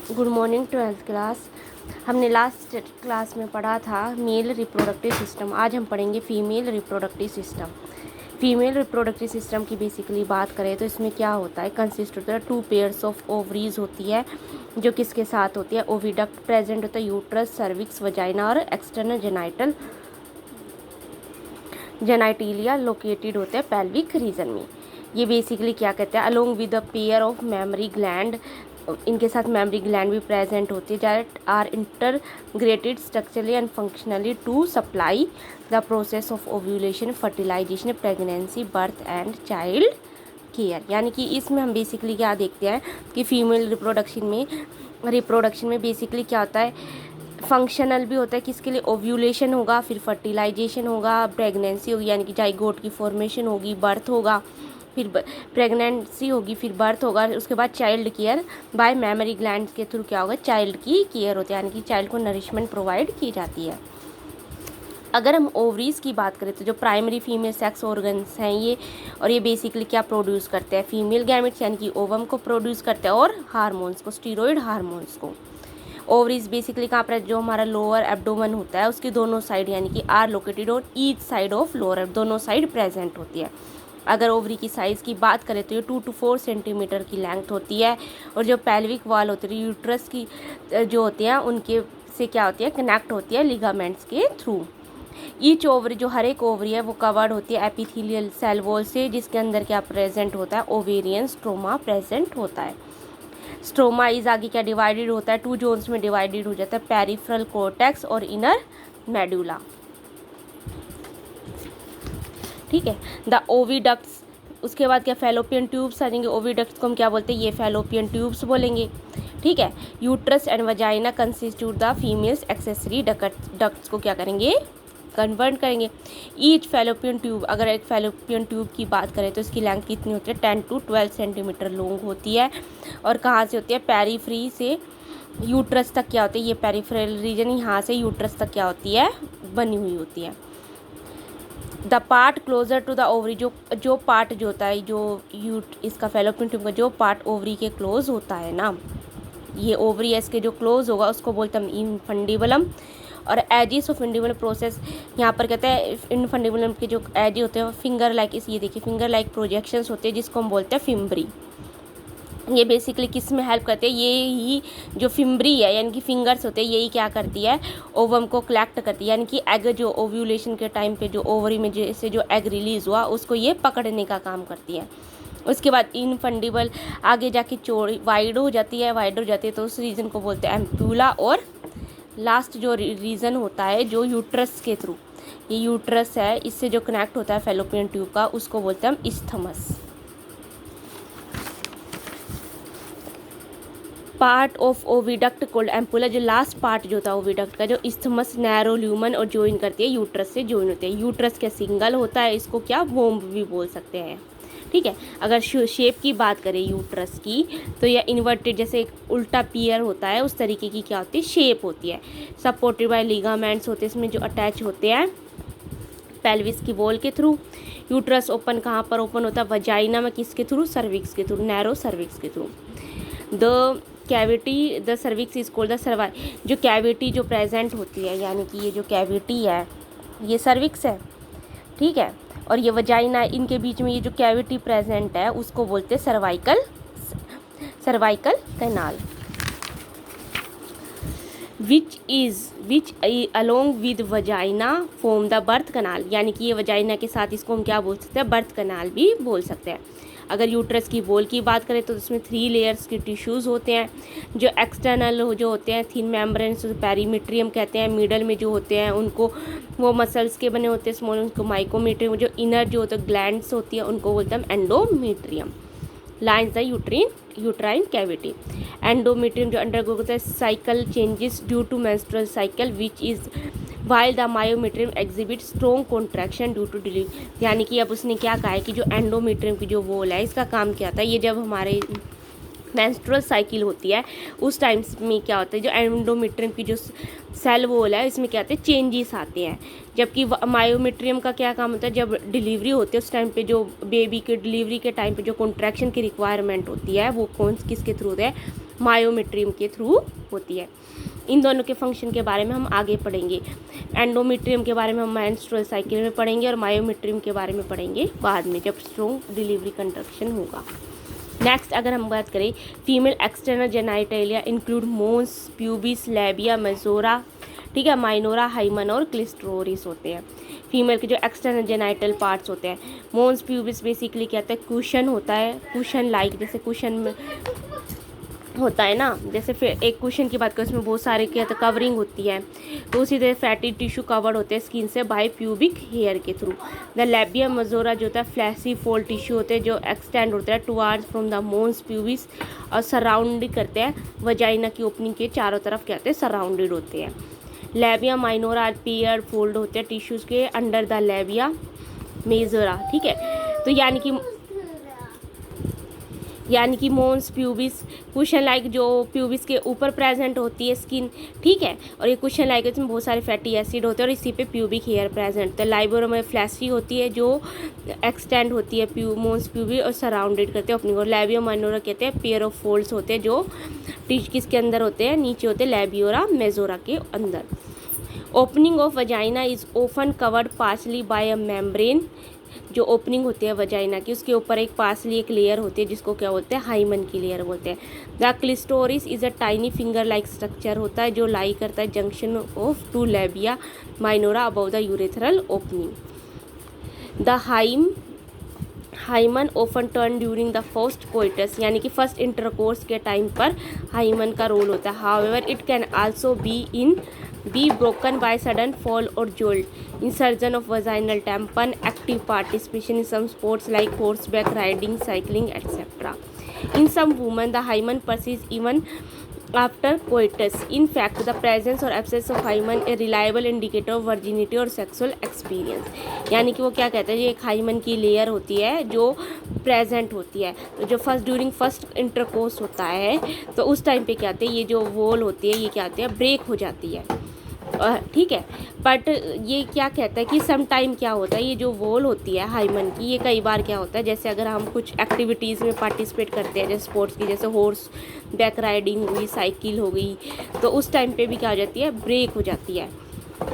Good morning 12th class. हमने last class में पढ़ा था मेल रिप्रोडक्टिव सिस्टम। आज हम पढ़ेंगे female reproductive system. Female reproductive system की बेसिकली बात करें तो इसमें क्या होता है, कंसिस्ट होता है 2 पेयर्स ऑफ ओवरीज होती है, जो किसके साथ होती है, ओविडक्ट प्रेजेंट होता है, यूट्रस, सर्विक्स, वजाइना और एक्सटर्नल जेनाइटिलिया लोकेटेड होते हैं पेल्विक रीजन में। ये बेसिकली क्या कहते हैं, along with a pair of mammary gland, इनके साथ मेमरी ग्लैंड भी प्रेजेंट होती है, that are integrated structurally and functionally to supply the process of ovulation, fertilization, pregnancy, birth and child care. यानी कि इसमें हम बेसिकली क्या देखते हैं कि फीमेल रिप्रोडक्शन में बेसिकली क्या होता है, फंक्शनल भी होता है, किसके लिए, ओव्यूलेशन होगा, फिर फर्टिलाइजेशन होगा, प्रेगनेंसी होगी यानी कि जाइगोट की फॉर्मेशन होगी, बर्थ होगा, फिर प्रेगनेंसी होगी, फिर बर्थ होगा, उसके बाद child care by mammary gland के थ्रू क्या होगा, चाइल्ड की केयर होती है, यानी कि चाइल्ड को नरिशमेंट प्रोवाइड की जाती है। अगर हम ओवरीज की बात करें तो जो प्राइमरी फीमेल सेक्स ऑर्गन्स हैं ये, और ये बेसिकली क्या प्रोड्यूस करते हैं, फीमेल गैमेट्स यानी कि ओवम को प्रोड्यूस करते हैं और हार्मोन्स को, स्टीरॉयड हार्मोन्स को। ओवरीज बेसिकली कहाँ पर, जो हमारा लोअर एब्डोमेन होता है उसकी दोनों साइड यानी कि are located on each side of lower, दोनों साइड प्रेजेंट होती है। अगर ओवरी की साइज़ की बात करें तो ये 2 to 4 सेंटीमीटर की लेंथ होती है, और जो पेल्विक वॉल होती है, यूट्रस की जो होती हैं उनके से क्या होती है, कनेक्ट होती है लिगामेंट्स के थ्रू। ईच ओवरी, जो हर एक ओवरी है वो कवर्ड होती है एपिथेलियल सेल वॉल से, जिसके अंदर क्या प्रेजेंट होता है, ओवेरियन स्ट्रोमा प्रेजेंट होता है। स्ट्रोमा इज आगे क्या डिवाइडेड होता है, 2 जोन्स में डिवाइडेड हो जाता है, पेरिफेरल कॉर्टेक्स और इनर मेडुला। ठीक है, द ओविडक्ट्स, उसके बाद क्या, फैलोपियन ट्यूब्स आ जाएंगे। ओविडक्ट्स को हम क्या बोलते हैं, ये फैलोपियन ट्यूब्स बोलेंगे। ठीक है, uterus and vagina constitute the females accessory ducts को क्या करेंगे, कन्वर्ट करेंगे। ईच फैलोपियन ट्यूब, अगर एक फैलोपियन ट्यूब की बात करें तो इसकी लेंथ कितनी होती है, 10 to 12 सेंटीमीटर लॉन्ग होती है, और कहाँ से होती है, पेरीफ्री से यूट्रस तक क्या होती है, ये पेरिफेरल रीजन यहाँ से यूट्रस तक क्या होती है, बनी हुई होती है। The part closer to the ovary, जो पार्ट जो होता है, जो इसका फैलोपियन ट्यूब का जो पार्ट ओवरी के क्लोज होता है ना, ये ओवरी है, इसके जो क्लोज होगा उसको बोलते हैं इनफंडिबुलम। और एजिस ऑफ इंडिबुलम प्रोसेस, यहाँ पर कहते हैं इनफंडिबुलम के जो एज होते हैं फिंगर लाइक, इस ये देखिए फिंगर लाइक प्रोजेक्शंस होते हैं, जिसको हम बोलते हैं फिम्ब्री। ये बेसिकली किस में हेल्प करते हैं, ये ही जो फिम्ब्री है यानी कि फिंगर्स होते हैं, यही क्या करती है, ओवम को कलेक्ट करती है, यानी कि एग जो ओव्यूलेशन के टाइम पे जो ओवरी में जैसे जो एग रिलीज़ हुआ उसको ये पकड़ने का काम करती है। उसके बाद इनफंडिबल आगे जाके चौड़ी वाइड हो जाती है तो उस रीजन को बोलते हैं एम्प्यूला। और लास्ट जो रीजन होता है जो यूट्रस के थ्रू, ये यूट्रस है, इससे जो कनेक्ट होता है फैलोपियन ट्यूब का, उसको बोलते हैं हम isthmus. Part of oviduct cold ampulla, जो लास्ट पार्ट जो था ओविडक्ट का, जो इस्थमस नैरो ल्यूमन और ज्वाइन करती है, यूट्रस से ज्वाइन होते हैं। यूट्रस क्या सिंगल होता है, इसको क्या वोम्ब भी बोल सकते हैं। ठीक है, अगर शेप की बात करें यूट्रस की तो यह इन्वर्टेड, जैसे एक उल्टा पियर होता है उस तरीके की क्या होती है, शेप होती है। सपोर्टेड बाय लिगामेंट्स होते हैं इसमें जो अटैच होते हैं पेल्विस की वॉल के थ्रू। यूट्रस ओपन कहाँ पर ओपन होता है, वजाइना में, किसके थ्रू, सर्विक्स के थ्रू, नैरो सर्विक्स के through. The cavity the cervix is called the survive, जो कैविटी जो प्रेजेंट होती है यानी कि ये जो कैविटी है ये सर्विक्स है। ठीक है, और ये वजाइना, इनके बीच में ये जो कैविटी प्रेजेंट है उसको बोलते हैं cervical canal. Which along with vagina form the birth canal, यानी कि ये वजाइना के साथ इसको हम क्या बोल सकते हैं, बर्थ कनाल भी बोल सकते हैं। अगर यूट्रस की वॉल की बात करें तो उसमें 3 लेयर्स के टिश्यूज़ होते हैं, जो एक्सटर्नल जो होते हैं थिन मेम्ब्रेन्स पेरीमीट्रियम कहते हैं, मिडल में जो होते हैं उनको वो मसल्स के बने होते हैं स्मॉल, उनको माइकोमीट्रियम, जो इनर जो होते हैं ग्लैंड्स होती है उनको बोलते हैं endometrium. Lines the uterine cavity. Endometrium जो अंडरगो करता है cycle changes due to menstrual cycle which is while the myometrium exhibit strong contraction due to delivery, यानी कि अब उसने क्या कहा है कि जो एंडोमीट्रियम की जो वॉल है इसका काम क्या था, ये जब हमारे मेंस्ट्रुअल साइकिल होती है उस टाइम में क्या होता है, जो एंडोमीट्रियम की जो सेल वॉल है इसमें क्या होते हैं, चेंजेस आते हैं। जबकि मायोमीट्रियम का क्या काम होता है, जब डिलीवरी होती है उस टाइम पे जो बेबी के डिलीवरी के टाइम पे जो कॉन्ट्रैक्शन की रिक्वायरमेंट होती है वो कौन किसके थ्रू होता है, मायोमेट्रियम के थ्रू होती है। इन दोनों के फंक्शन के बारे में हम आगे पढ़ेंगे। एंडोमेट्रियम के बारे में हम मेंस्ट्रुअल साइकिल में पढ़ेंगे और मायोमेट्रियम के बारे में पढ़ेंगे बाद में, जब स्ट्रॉन्ग डिलीवरी कंट्रक्शन होगा। नेक्स्ट अगर हम बात करें, female external genitalia include mons, pubis, labia, majora, ठीक है, माइनोरा, हाइमन और क्लिस्टोरिस होते हैं। फीमेल के जो एक्सटर्नल जेनाइटल पार्ट्स होते हैं, मोन्स, प्यूबिस बेसिकली क्या होता है, कुशन होता है, कुशन लाइक, जैसे कुशन में होता है ना, जैसे फिर एक कुशन की बात करें उसमें बहुत सारे क्या होता है, कवरिंग होती है, तो उसी तरह फैटी टिश्यू कवर्ड होते हैं स्किन से बाय प्यूबिक हेयर के थ्रू। द लैबिया मजोरा जो होता है फ्लैसी फोल्ड टिश्यू होते हैं जो एक्सटेंड होता है टुवार्ड्स फ्रॉम द मोन्स प्यूबिस और सराउंड करते हैं वजाइना की ओपनिंग के चारों तरफ क्या होते हैं, सराउंडेड होते हैं। लैबिया माइनोरा पेयर फोल्ड होते हैं टिश्यूज़ के अंडर द लैबिया मेजोरा, ठीक है। तो यानी कि मोन्स प्यूबिस कुशन लाइक जो प्यूबिस के ऊपर प्रेजेंट होती है स्किन, ठीक है, और ये कुशन लाइक इसमें बहुत सारे फैटी एसिड होते हैं और इसी पे प्यूबिक हेयर प्रेजेंट होता है। लाइबोरा में फ्लैशी होती है जो एक्सटेंड होती है मोन्स प्यूबी और सराउंडेड करते हैं अपनी, और लैबियो माइनोरा कहते हैं पेयर ऑफ फोल्ड्स होते हैं जो टिश किसके अंदर होते हैं, नीचे होते हैं लैबियोरा मेजोरा के अंदर। Opening of vagina is often covered partially by a membrane, जो ओपनिंग होती है वजाइना की उसके ऊपर एक पार्शली एक लेयर होती है जिसको क्या बोलते हैं, हाइमन की लेयर बोलते हैं। The clitoris is a tiny finger like structure होता है जो लाई करता है junction of two labia minora above the urethral opening. The hymen often torn during the first coitus, यानी कि फर्स्ट इंटरकोर्स के टाइम पर हाइमन का रोल होता है। However it can also be broken by sudden fall और jolt, insertion of vaginal tampon, active participation in some sports like horseback riding, cycling, etc. In some women, the hymen persists even after coitus. In fact, the presence or absence of hymen is a reliable indicator of virginity or sexual experience. यानी कि वो क्या कहते हैं, ये एक hymen की layer होती है जो प्रेजेंट होती है, तो जो ड्यूरिंग फर्स्ट इंटरकोर्स होता है तो उस टाइम पे क्या होता है, ये जो वॉल होती है ये क्या होती है, ब्रेक हो जाती है, ठीक है। बट ये क्या कहता है कि सम टाइम क्या होता है, ये जो वॉल होती है हाइमन की ये कई बार क्या होता है, जैसे अगर हम कुछ एक्टिविटीज़ में पार्टिसिपेट करते हैं जैसे स्पोर्ट्स की, जैसे हॉर्स बैक राइडिंग हुई, साइकिल हो गई, तो उस टाइम पे भी क्या हो जाती है, ब्रेक हो जाती है,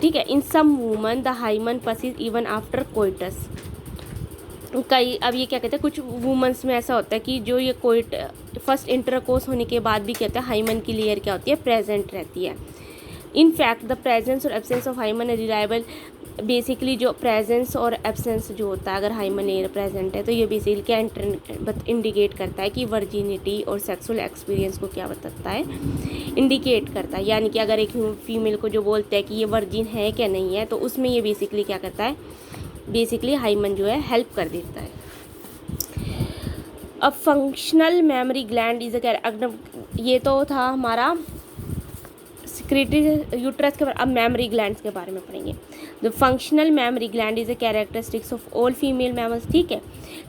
ठीक है। In some women the hymen persist even after coitus, कई अब ये क्या कहते हैं, कुछ वुमेंस में ऐसा होता है कि जो ये कोइट फर्स्ट इंटरकोर्स होने के बाद भी कहते हैं हाइमन की लेयर क्या होती है, प्रेजेंट रहती है। इन फैक्ट द प्रेजेंस और absence of hymen is reliable, basically जो प्रेजेंस और एब्सेंस जो होता है अगर हाइमन लेयर प्रेजेंट है तो ये बेसिकली क्या इंडिकेट करता है कि वर्जिनिटी और सेक्सुअल एक्सपीरियंस को क्या बताता है, इंडिकेट करता है। यानी कि अगर एक फीमेल को जो बोलते हैं कि ये वर्जिन है क्या नहीं है, तो उसमें ये बेसिकली क्या करता है, बेसिकली हाइमन जो है हेल्प कर देता है। अब functional mammary gland is a, ये तो था हमारा सिक्रेटरी यूट्रस के बारे, अब मेमोरी ग्लैंड्स के बारे में पढ़ेंगे। The functional mammary gland is a characteristics of all female mammals, ठीक है,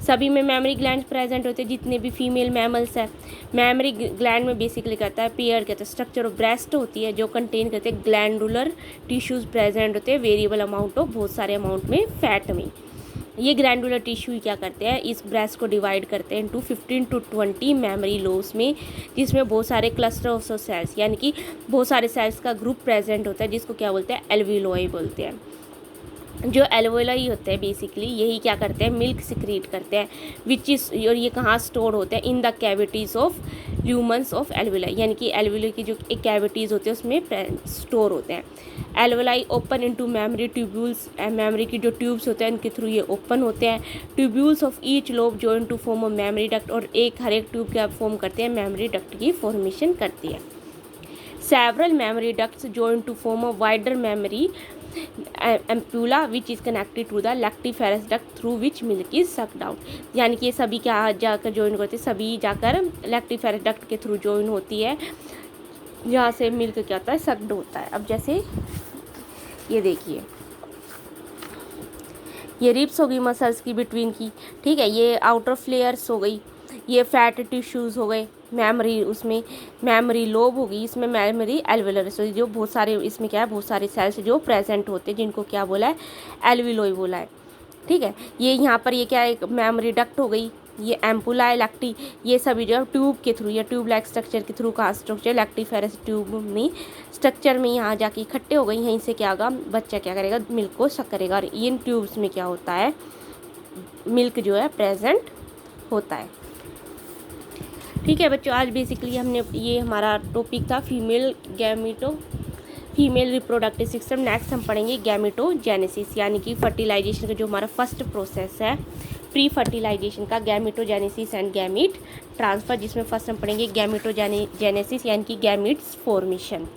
सभी में मेमोरी ग्लैंड प्रेजेंट होते हैं जितने भी फीमेल मैमल्स हैं। मेमोरी ग्लैंड में बेसिकली कहता है पेयर कहते हैं स्ट्रक्चर ऑफ ब्रेस्ट होती है जो कंटेन करते हैं ग्लैंडुलर टिश्यूज प्रेजेंट होते हैं वेरिएबल अमाउंट ऑफ, बहुत सारे अमाउंट में फैट में। ये ग्लैंडुलर टिश्यू क्या करते हैं, इस ब्रेस्ट को डिवाइड करते हैं इनटू 15 to 20 मेमोरी लोब्स में, जिसमें बहुत सारे क्लस्टर ऑफ सेल्स यानी कि बहुत सारे सेल्स का ग्रुप प्रेजेंट होता है जिसको क्या बोलते हैं, एल्वियोलाई बोलते हैं। जो एल्वियोलाई होते हैं बेसिकली यही क्या करते हैं, मिल्क सिक्रीट करते हैं, विच इज़, और ये कहाँ स्टोर होते हैं, in the cavities of ल्यूमन्स of alveoli, यानी कि एल्वियोलाई की जो एक कैविटीज़ होते हैं उसमें स्टोर होते हैं। Alveoli open into mammary tubules, memory की जो ट्यूब्स होते हैं इनके थ्रू ये ओपन होते हैं। Tubules of each lobe join to form a mammary duct, और हर एक ट्यूब क्या फॉर्म करते हैं, मेमोरी डक्ट की फॉर्मेशन करती है। Several mammary ducts join to form a wider mammary ampulla which is connected to the lactiferous duct through which milk is sucked out, यानी कि ये सभी क्या जाकर ज्वाइन करते हैं, सभी जाकर लैक्टिफेरस डक्ट के थ्रू ज्वाइन होती है जहाँ से मिल्क क्या होता है, सक्ड होता है। अब जैसे ये देखिए, ये रिब्स हो गई मसल्स की बिटवीन की, ठीक है, ये आउटर फ्लेयर्स हो गई, ये फैट टिश्यूज़ हो गए, मेमोरी उसमें मेमोरी लोब होगी, इसमें मेमोरी एल्वियोलर, जो बहुत सारे इसमें क्या है, बहुत सारे सेल्स जो प्रेजेंट होते हैं जिनको क्या बोला है, एल्वियोलाई बोला है, ठीक है। ये यहाँ पर ये क्या है, एक मेमोरी डक्ट हो गई, ये एम्पुला लैक्टी, ये सभी जो है ट्यूब के थ्रू या ट्यूब लाइक स्ट्रक्चर के थ्रू का स्ट्रक्चर लैक्टीफेरस ट्यूब में स्ट्रक्चर में यहाँ जाके इकट्ठे हो गई। यहीं से क्या होगा, बच्चा क्या करेगा, मिल्क को सक करेगा और इन ट्यूब्स में क्या होता है, मिल्क जो है प्रेजेंट होता है। ठीक है बच्चों, आज बेसिकली हमने ये हमारा टॉपिक था फीमेल रिप्रोडक्टिव सिस्टम। नेक्स्ट हम पढ़ेंगे गैमेटोजेनेसिस, यानी कि फर्टिलाइजेशन का जो हमारा फर्स्ट प्रोसेस है प्री फर्टिलाइजेशन का, गैमेटोजेनेसिस एंड गैमीट ट्रांसफ़र, जिसमें फर्स्ट हम पढ़ेंगे गैमेटोजेनेसिस यानी कि गैमीट्स फॉर्मेशन।